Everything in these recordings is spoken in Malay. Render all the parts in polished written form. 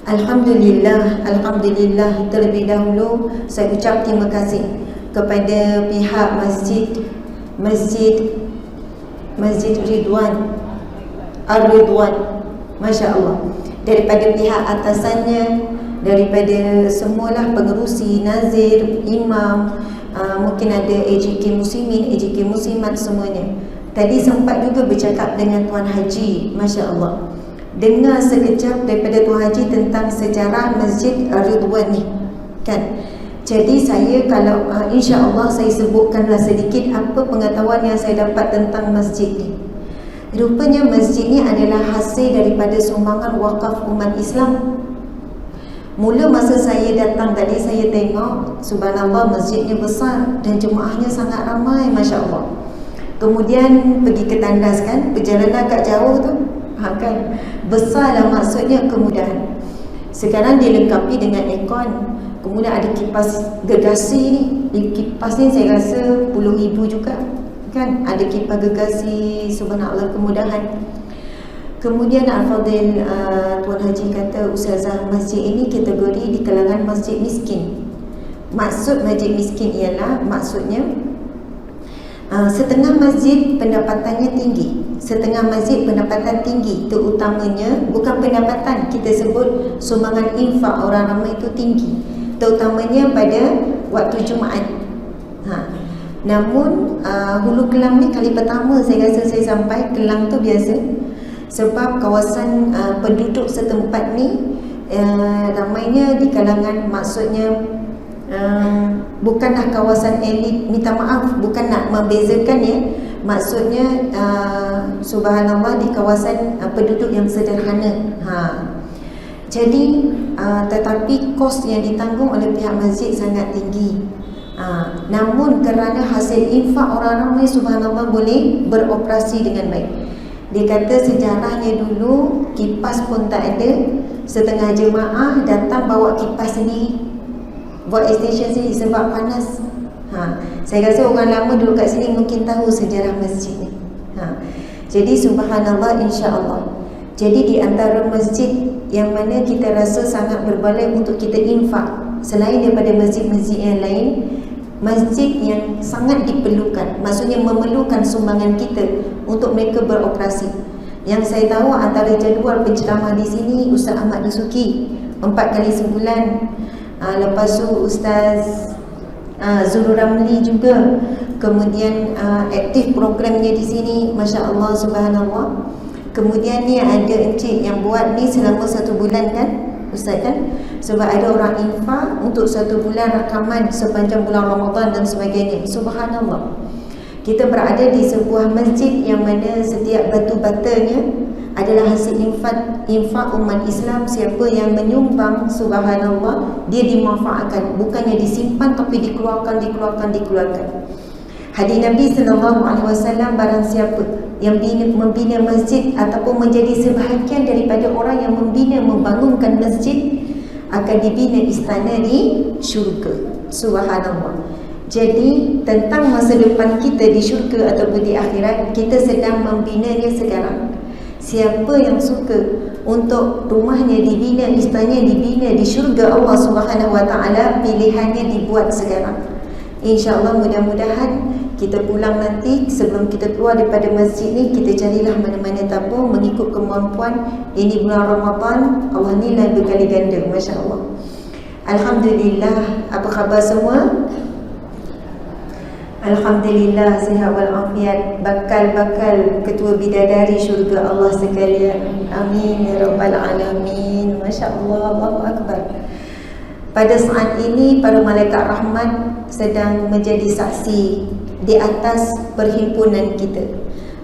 Alhamdulillah terlebih dahulu saya ucap terima kasih kepada pihak Masjid Ridwan Ar-Ridwan, Masya Allah, daripada pihak atasannya, daripada semualah pengerusi, nazir, imam, mungkin ada AJK Muslimin, AJK Muslimat, semuanya. Tadi sempat juga bercakap dengan Tuan Haji, Masya Allah, dengar sekejap daripada Tuan Haji tentang sejarah Masjid Ridwan ni, kan? Jadi saya kalau insya-Allah saya sebutkanlah sedikit apa pengetahuan yang saya dapat tentang masjid ni. Rupanya masjid ni adalah hasil daripada sumbangan wakaf umat Islam. Mula masa saya datang tadi, saya tengok subhanallah masjidnya besar dan jemaahnya sangat ramai, Masya-Allah. Kemudian pergi ke tandas, kan, perjalanan agak jauh tu, kan, besarlah maksudnya kemudahan. Sekarang dilengkapi dengan aircon, kemudian ada kipas gergasi ni. Kipas ni saya rasa puluh ribu juga, kan, ada kipas gergasi, subhanallah, kemudahan. Kemudian Al-Fadhil Tuan Haji kata, Ustazah, masjid ini kategori di kalangan masjid miskin. Maksud masjid miskin ialah, maksudnya setengah masjid pendapatannya tinggi, setengah masjid pendapatan tinggi, terutamanya bukan pendapatan, kita sebut sumbangan infak orang ramai itu tinggi, terutamanya pada waktu Jumaat. Namun Hulu Kelang ni kali pertama saya rasa saya sampai. Kelang tu biasa sebab kawasan penduduk setempat ni ramainya di kalangan, maksudnya bukanlah kawasan elit, minta maaf, bukan nak membezakan ya, maksudnya subhanallah di kawasan penduduk yang sederhana. Jadi tetapi kos yang ditanggung oleh pihak masjid sangat tinggi. Namun kerana hasil infak orang ramai, subhanallah, boleh beroperasi dengan baik. Dia kata sejarahnya dulu kipas pun tak ada, setengah jemaah datang bawa kipas sendiri, buat extension sendiri sebab panas. Saya rasa orang lama dulu kat sini mungkin tahu sejarah masjid ni. Jadi subhanallah, insya-Allah. Jadi di antara masjid yang mana kita rasa sangat berbaloi untuk kita infak, selain daripada masjid-masjid yang lain, masjid yang sangat diperlukan, maksudnya memerlukan sumbangan kita untuk mereka beroperasi. Yang saya tahu antara jadual penceramah di sini Ustaz Ahmad Dusuki 4 kali sebulan. Lepas tu Ustaz Zulur Ramli juga. Kemudian aktif programnya di sini, Masya Allah, subhanallah. Kemudian ni ada encik yang buat ni selama 1 bulan, kan Ustaz, kan? Sebab ada orang infak untuk 1 bulan rakaman sepanjang bulan Ramadan dan sebagainya. Subhanallah. Kita berada di sebuah masjid yang mana setiap batu batanya adalah hasil infak umat Islam. Siapa yang menyumbang, subhanallah, dia dimanfaatkan, bukannya disimpan tapi dikeluarkan. Hadis Nabi SAW, barang siapa yang membina masjid ataupun menjadi sebahagian daripada orang yang membina, membangunkan masjid, akan dibina istana di syurga. Subhanallah. Jadi tentang masa depan kita di syurga ataupun di akhirat, kita sedang membinanya sekarang. Siapa yang suka untuk rumahnya dibina, istananya dibina di syurga Allah Subhanahu Wa Taala, pilihannya dibuat sekarang. InsyaAllah, mudah-mudahan kita pulang nanti, sebelum kita keluar daripada masjid ni, kita carilah mana-mana tabung mengikut kemampuan. Ini bulan Ramadan, Allah nilai berkali ganda, Masya Allah. Alhamdulillah. Apa khabar semua? Alhamdulillah, sihat walafiat. Bakal ketua bidadari syurga Allah sekalian. Amin ya rabbal alamin. Masya Allah, Allahu Akbar. Pada saat ini para malaikat rahmat sedang menjadi saksi di atas perhimpunan kita.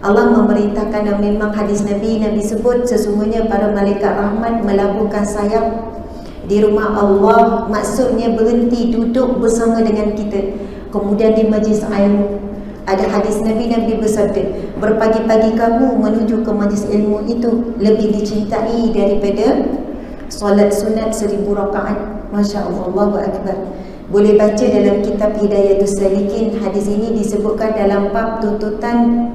Allah memerintahkan, dan memang hadis Nabi sebut sesungguhnya para malaikat rahmat melabuhkan sayap di rumah Allah, maksudnya berhenti duduk bersama dengan kita. Kemudian di majlis ilmu, ada hadis Nabi bersabda, berpagi-pagi kamu menuju ke majlis ilmu itu lebih dicintai daripada solat sunat 1000 rakaat. Masya Allah, Allahu Akbar. Boleh baca dalam kitab Hidayatus Salikin. Hadis ini disebutkan dalam bab tuntutan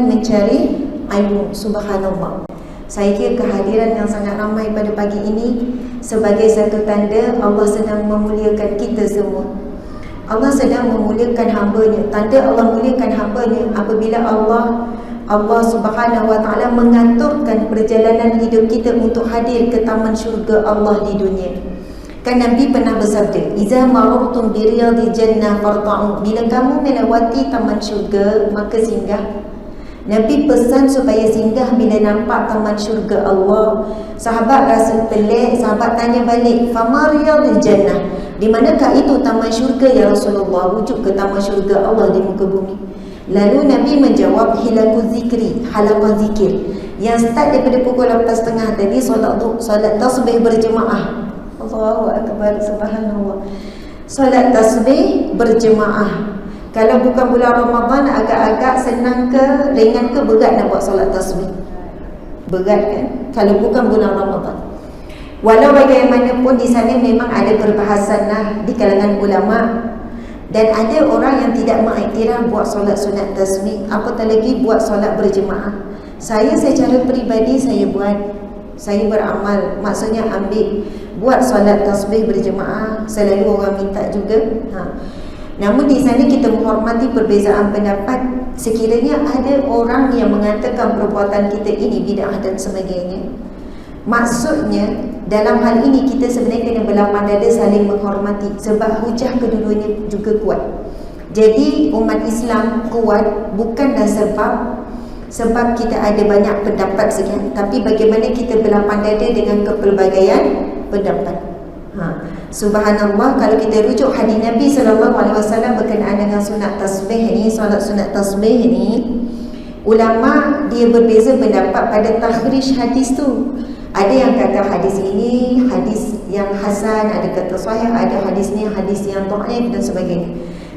mencari ilmu. Subhanallah. Saya kira kehadiran yang sangat ramai pada pagi ini sebagai satu tanda Allah sedang memuliakan kita semua. Allah sedang memuliakan hamba-Nya. Tanda Allah memuliakan hamba-Nya apabila Allah Subhanahu wa taala mengaturkan perjalanan hidup kita untuk hadir ke taman syurga Allah di dunia. Kan Nabi pernah bersabda, "Iza marartum bi riyadil jannah farta'u." Bila kamu melewati taman syurga, maka singgah. Nabi pesan supaya singgah bila nampak taman syurga Allah. Sahabat rasa pelik, sahabat tanya balik, "Fama riyadil jannah?" Di manakah itu taman syurga ya Rasulullah? Rujuk ke taman syurga Allah di muka bumi. Lalu Nabi menjawab, "Hilakul zikri," halaqah zikir. Yang start daripada pukul 8.30 tadi solat tasbih berjemaah. Allahu akbar, subhanallah. Solat tasbih berjemaah. Kalau bukan bulan Ramadan, agak-agak senang ke, ringan ke, berat nak buat solat tasbih? Berat kan? Kalau bukan bulan Ramadan. Walau bagaimanapun di sana memang ada perbahasan lah di kalangan ulama. Dan ada orang yang tidak mengiktiraf buat solat sunat tasbih, apatah lagi buat solat berjemaah. Saya secara peribadi saya buat, saya beramal, maksudnya ambil buat solat tasbih berjemaah. Selalu orang minta juga. Namun di sana kita menghormati perbezaan pendapat. Sekiranya ada orang yang mengatakan perbuatan kita ini bid'ah dan sebagainya, maksudnya dalam hal ini kita sebenarnya kena berlapang dada saling menghormati, sebab hujah kedua-duanya juga kuat. Jadi umat Islam kuat bukanlah sebab kita ada banyak pendapat sekian, tapi bagaimana kita berlapang dada dengan kepelbagaian pendapat. Subhanallah, kalau kita rujuk hadis Nabi SAW berkenaan dengan sunat tasbih ni, solat sunat tasbih ni, ulama dia berbeza pendapat pada takhrij hadis tu. Ada yang kata hadis ini hadis yang hasan, ada kata sahih, ada hadis ni hadis yang dhaif dan sebagainya.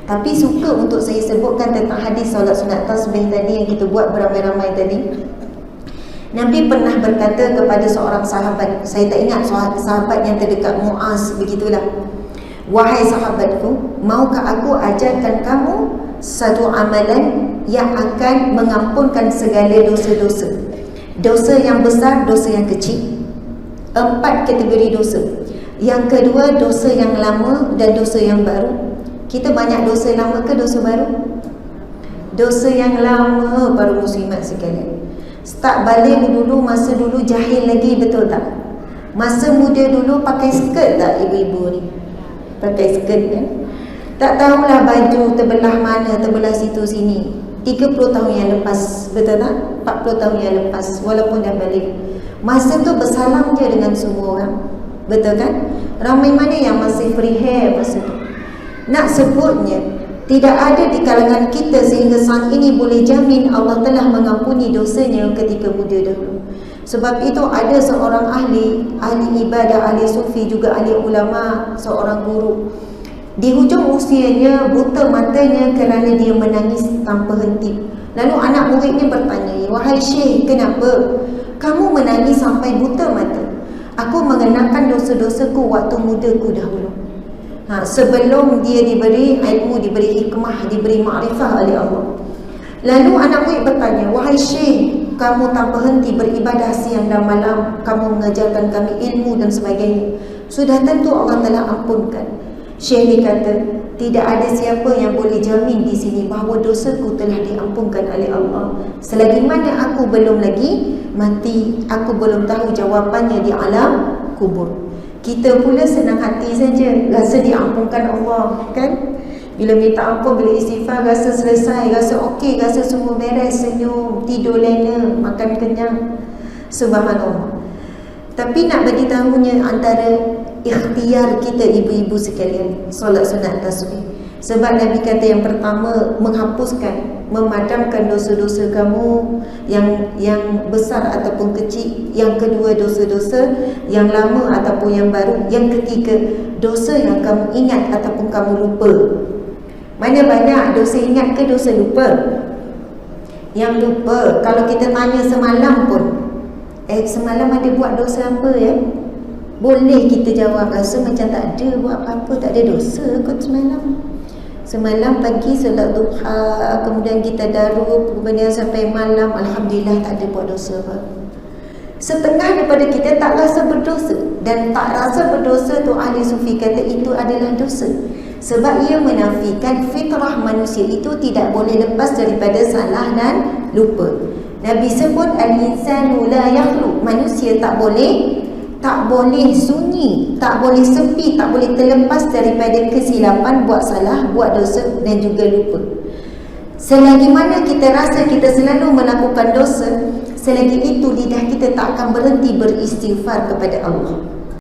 Tapi suka untuk saya sebutkan tentang hadis solat sunat tasbih tadi yang kita buat beramai-ramai tadi. Nabi pernah berkata kepada seorang sahabat, saya tak ingat sahabat yang terdekat, Muaz begitulah. "Wahai sahabatku, maukah aku ajarkan kamu satu amalan yang akan mengampunkan segala dosa-dosa? Dosa yang besar, dosa yang kecil. 4 kategori dosa. Yang kedua, dosa yang lama dan dosa yang baru." Kita banyak dosa lama ke dosa baru? Dosa yang lama, para muslimat sekalian. Start balik dulu, masa dulu jahil lagi, betul tak? Masa muda dulu pakai skirt tak ibu-ibu ni? Pakai skirt kan? Tak tahulah baju terbelah mana, terbelah situ sini. 30 tahun yang lepas, betul tak? 40 tahun yang lepas, walaupun dah balik. Masa tu bersalam je dengan semua orang, betul kan? Ramai mana yang masih free hair masa tu? Nak sebutnya, tidak ada di kalangan kita sehingga saat ini boleh jamin Allah telah mengampuni dosanya ketika muda dahulu. Sebab itu ada seorang ahli ibadah, ahli sufi, juga ahli ulama, seorang guru. Di hujung usianya, buta matanya kerana dia menangis tanpa henti. Lalu anak muridnya bertanya, "Wahai Syekh, kenapa kamu menangis sampai buta mata?" "Aku mengenangkan dosa-dosaku waktu mudaku dahulu." Sebelum dia diberi ilmu, diberi hikmah, diberi makrifah oleh Allah. Lalu anak murid bertanya, "Wahai Syekh, kamu tanpa henti beribadah siang dan malam, kamu mengajarkan kami ilmu dan sebagainya. Sudah tentu Allah telah ampunkan." Syekh kata, "Tidak ada siapa yang boleh jamin di sini bahawa dosaku telah diampunkan oleh Allah. Selagi mana aku belum lagi mati, aku belum tahu jawapannya di alam kubur." Kita pula senang hati saja, rasa diampunkan Allah, kan? Bila minta ampun, bila istighfar, rasa selesai, rasa okey, rasa semua beres, senyum, tidur lena, makan kenyang. Subhanallah. Tapi nak bagi tahunya antara ikhtiar kita ibu-ibu sekalian, solat sunat tasbih. Sebab Nabi kata yang pertama menghapuskan, memadamkan dosa-dosa kamu yang besar ataupun kecil. Yang kedua, dosa-dosa yang lama ataupun yang baru. Yang ketiga, dosa yang kamu ingat ataupun kamu lupa. Mana banyak dosa ingat ke dosa lupa? Yang lupa, kalau kita tanya semalam pun, semalam ada buat dosa apa ya? Boleh kita jawab, rasa macam tak ada buat apa-apa, tak ada dosa kot semalam. Semalam pagi solat duha, kemudian kita darub, kemudian sampai malam, alhamdulillah tak ada buat dosa apa. Setengah daripada kita tak rasa berdosa, dan tak rasa berdosa tu ahli sufi kata itu adalah dosa. Sebab ia menafikan fitrah manusia itu tidak boleh lepas daripada salah dan lupa. Nabi sebut al-insanu la yakhlu, manusia tak boleh sunyi, tak boleh sepi, tak boleh terlepas daripada kesilapan, buat salah, buat dosa dan juga lupa. Selagi mana kita rasa kita selalu melakukan dosa, selagi itu lidah kita tak akan berhenti beristighfar kepada Allah.